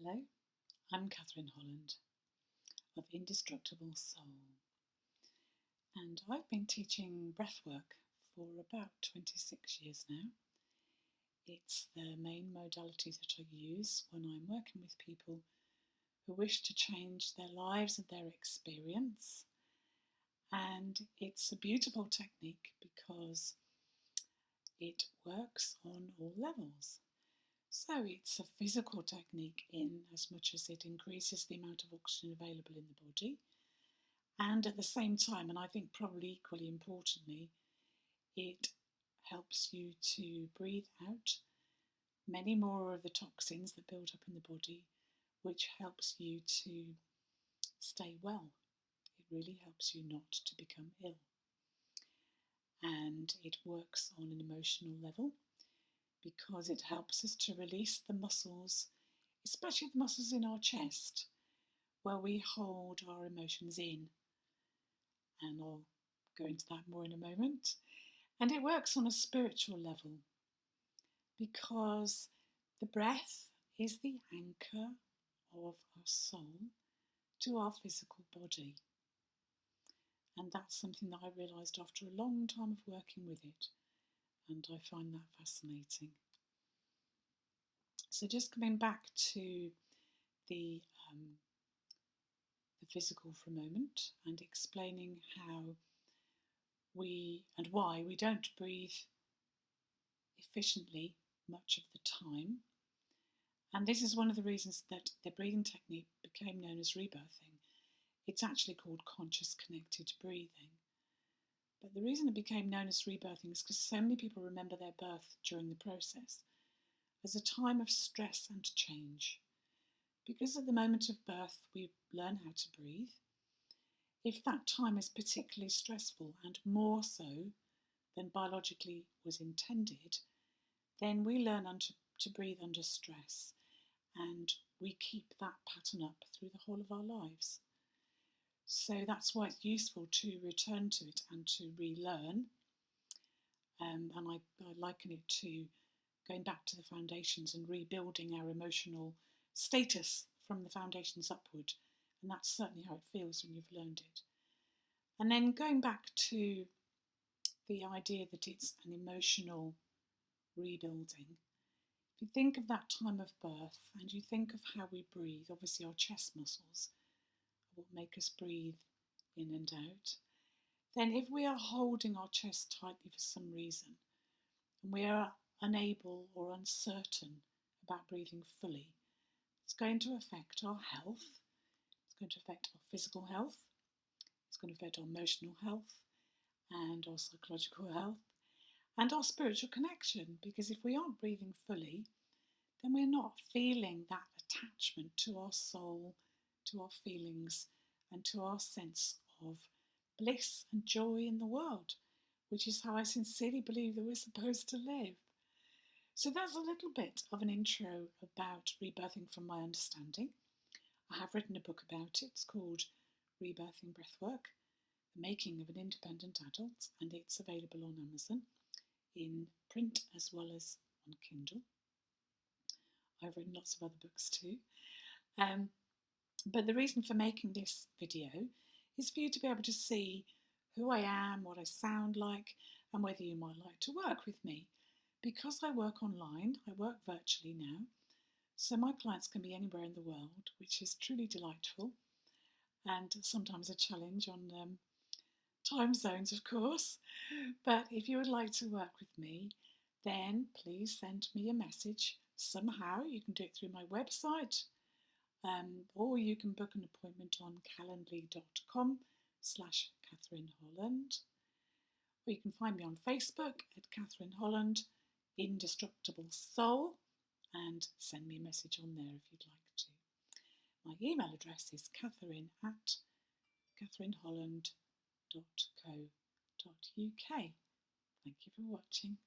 Hello, I'm Catherine Holland of Indestructible Soul, and I've been teaching breathwork for about 26 years now. It's the main modality that I use when I'm working with people who wish to change their lives and their experience. And it's a beautiful technique because it works on all levels. So it's a physical technique in as much as it increases the amount of oxygen available in the body, and at the same time, and I think probably equally importantly, it helps you to breathe out many more of the toxins that build up in the body, which helps you to stay well. It really helps you not to become ill. And it works on an emotional level because it helps us to release the muscles, especially the muscles in our chest, where we hold our emotions in. And I'll go into that more in a moment. And it works on a spiritual level because the breath is the anchor of our soul to our physical body. And that's something that I realised after a long time of working with it, and I find that fascinating. So just coming back to the physical for a moment and explaining how we and why we don't breathe efficiently much of the time. And this is one of the reasons that the breathing technique became known as rebirthing. It's actually called conscious connected breathing. But the reason it became known as rebirthing is because so many people remember their birth during the process as a time of stress and change. Because at the moment of birth we learn how to breathe, if that time is particularly stressful and more so than biologically was intended, then we learn to breathe under stress, and we keep that pattern up through the whole of our lives. So that's why it's useful to return to it and to relearn. And I liken it to going back to the foundations and rebuilding our emotional status from the foundations upward. And that's certainly how it feels when you've learned it. And then going back to the idea that it's an emotional rebuilding. If you think of that time of birth and you think of how we breathe, obviously our chest muscles are what make us breathe in and out, then if we are holding our chest tightly for some reason and we are unable or uncertain about breathing fully, it's going to affect our health, it's going to affect our physical health, it's going to affect our emotional health and our psychological health and our spiritual connection, because if we aren't breathing fully, then we're not feeling that attachment to our soul, to our feelings, and to our sense of bliss and joy in the world, which is how I sincerely believe that we're supposed to live. So that's a little bit of an intro about rebirthing from my understanding. I have written a book about it. It's called Rebirthing Breathwork, The Making of an Independent Adult, and it's available on Amazon in print as well as on Kindle. I've written lots of other books too. But the reason for making this video is for you to be able to see who I am, what I sound like, and whether you might like to work with me. Because I work online, I work virtually now, so my clients can be anywhere in the world, which is truly delightful, and sometimes a challenge on time zones, of course. But if you would like to work with me, then please send me a message somehow. You can do it through my website, or you can book an appointment on calendly.com/Catherine Holland. Or you can find me on Facebook at Catherine Holland, Indestructible Soul, and send me a message on there if you'd like to. My email address is catherine@catherineholland.co.uk. Thank you for watching.